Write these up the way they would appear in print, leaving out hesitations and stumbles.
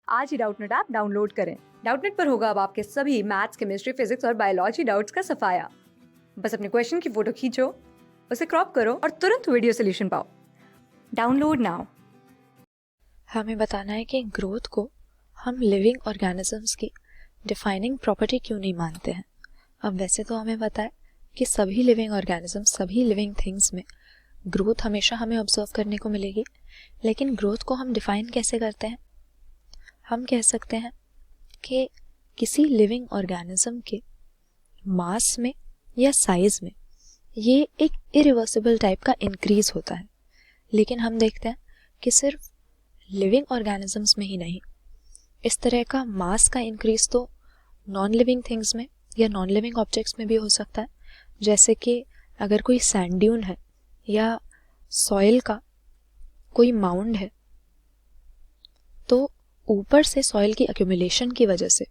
आज ही Doubtnut app download करें। Doubtnut पर होगा अब आपके सभी मैथ्स, केमिस्ट्री, फिजिक्स और बायोलॉजी डाउट्स का सफाया। बस अपने क्वेश्चन की फोटो खींचो, उसे क्रॉप करो और तुरंत वीडियो सोल्यूशन पाओ। Download now. हमें बताना है कि ग्रोथ को हम लिविंग ऑर्गेनिजम्स की डिफाइनिंग प्रॉपर्टी क्यों नहीं मानते हैं। अब वैसे तो हमें पता है कि सभी लिविंग ऑर्गेनिजम्स, सभी लिविंग थिंग्स में ग्रोथ हमेशा हमें ऑब्जर्व करने को मिलेगी, लेकिन ग्रोथ को हम डिफाइन कैसे करते हैं? हम कह सकते हैं कि किसी लिविंग ऑर्गेनिज्म के मास में या साइज में ये एक इरिवर्सिबल टाइप का इंक्रीज होता है। लेकिन हम देखते हैं कि सिर्फ लिविंग ऑर्गेनिजम्स में ही नहीं, इस तरह का मास का इंक्रीज तो नॉन लिविंग थिंग्स में या नॉन लिविंग ऑब्जेक्ट्स में भी हो सकता है। जैसे कि अगर कोई सैंड ड्यून है या सॉइल का कोई माउंड है, तो ऊपर से सॉइल की एक्यूमुलेशन की वजह से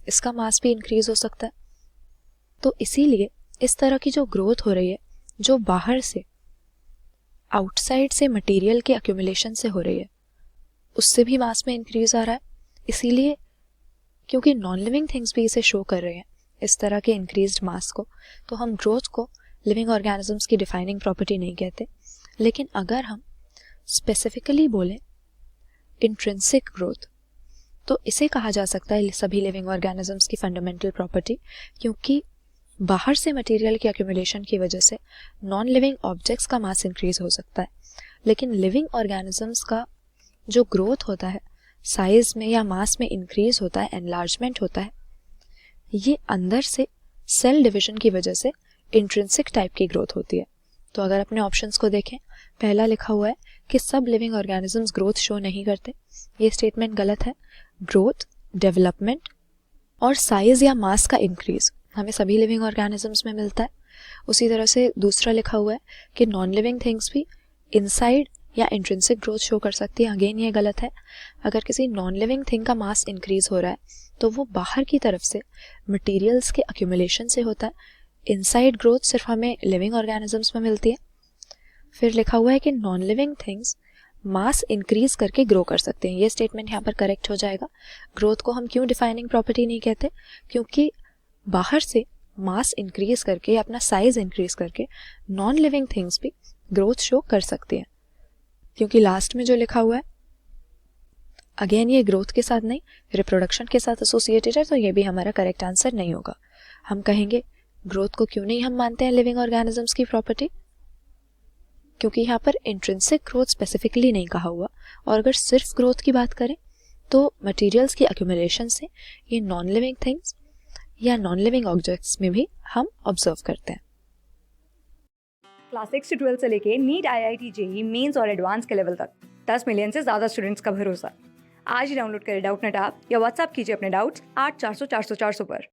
इसका मास भी इंक्रीज हो सकता है। तो इसीलिए इस तरह की जो ग्रोथ हो रही है, जो बाहर से, आउटसाइड से मटेरियल के एक्यूमुलेशन से हो रही है, उससे भी मास में इंक्रीज आ रहा है। इसीलिए क्योंकि नॉन लिविंग थिंग्स भी इसे शो कर रहे हैं इस तरह के इंक्रीज्ड मास को, तो हम ग्रोथ को लिविंग ऑर्गेनिजम्स की डिफाइनिंग प्रॉपर्टी नहीं कहते। लेकिन अगर हम स्पेसिफिकली बोलें इंट्रिंसिक ग्रोथ, तो इसे कहा जा सकता है सभी लिविंग ऑर्गेनिजम्स की फंडामेंटल प्रॉपर्टी, क्योंकि बाहर से मटेरियल की एक्यूमुलेशन की वजह से नॉन लिविंग ऑब्जेक्ट्स का मास इंक्रीज हो सकता है, लेकिन लिविंग ऑर्गेनिजम्स का जो ग्रोथ होता है, साइज में या मास में इंक्रीज होता है, एनलार्जमेंट होता है, ये अंदर से सेल डिवीजन की वजह से इंट्रिंसिक टाइप की ग्रोथ होती है। तो अगर अपने ऑप्शंस को देखें, पहला लिखा हुआ है कि सब लिविंग ऑर्गेनिजम्स ग्रोथ शो नहीं करते। ये स्टेटमेंट गलत है। ग्रोथ, डेवलपमेंट और साइज या मास का इंक्रीज हमें सभी लिविंग ऑर्गेनिजम्स में मिलता है। उसी तरह से दूसरा लिखा हुआ है कि नॉन लिविंग थिंग्स भी इनसाइड या इंट्रिंसिक ग्रोथ शो कर सकती है। अगेन ये गलत है। अगर किसी नॉन लिविंग थिंग का मास इंक्रीज हो रहा है तो वो बाहर की तरफ से मटेरियल्स के एक्यूमुलेशन से होता है। इनसाइड ग्रोथ सिर्फ हमें लिविंग ऑर्गेनिजम्स में मिलती है। फिर लिखा हुआ है कि नॉन लिविंग थिंग्स मास इंक्रीज करके ग्रो कर सकते हैं। ये स्टेटमेंट यहाँ पर करेक्ट हो जाएगा। ग्रोथ को हम क्यों डिफाइनिंग प्रॉपर्टी नहीं कहते? क्योंकि बाहर से मास इंक्रीज करके, अपना साइज इंक्रीज करके नॉन लिविंग थिंग्स भी ग्रोथ शो कर सकती हैं। क्योंकि लास्ट में जो लिखा हुआ है, अगेन ये ग्रोथ के साथ नहीं, रिप्रोडक्शन के साथ एसोसिएटेड है, तो ये भी हमारा करेक्ट आंसर नहीं होगा। हम कहेंगे ग्रोथ को क्यों नहीं हम मानते हैं लिविंग ऑर्गेनिजम्स की प्रॉपर्टी? क्योंकि यहाँ पर इंट्रिंसिक ग्रोथ स्पेसिफिकली नहीं कहा हुआ, और अगर सिर्फ ग्रोथ की बात करें तो मटेरियल्स की एक्यूमुलेशन से ये नॉन लिविंग थिंग्स या नॉन लिविंग ऑब्जेक्ट्स में भी हम ऑब्जर्व करते हैं। क्लास 6 से 12 से लेके नीट, IIT, JEE मेंस और एडवांस के लेवल तक 10 मिलियन से ज्यादा स्टूडेंट्स का भरोसा। आज ही डाउनलोड करें डाउटनेट ऐप या व्हाट्सएप कीजिए अपने डाउट्स 8400 400 400 पर।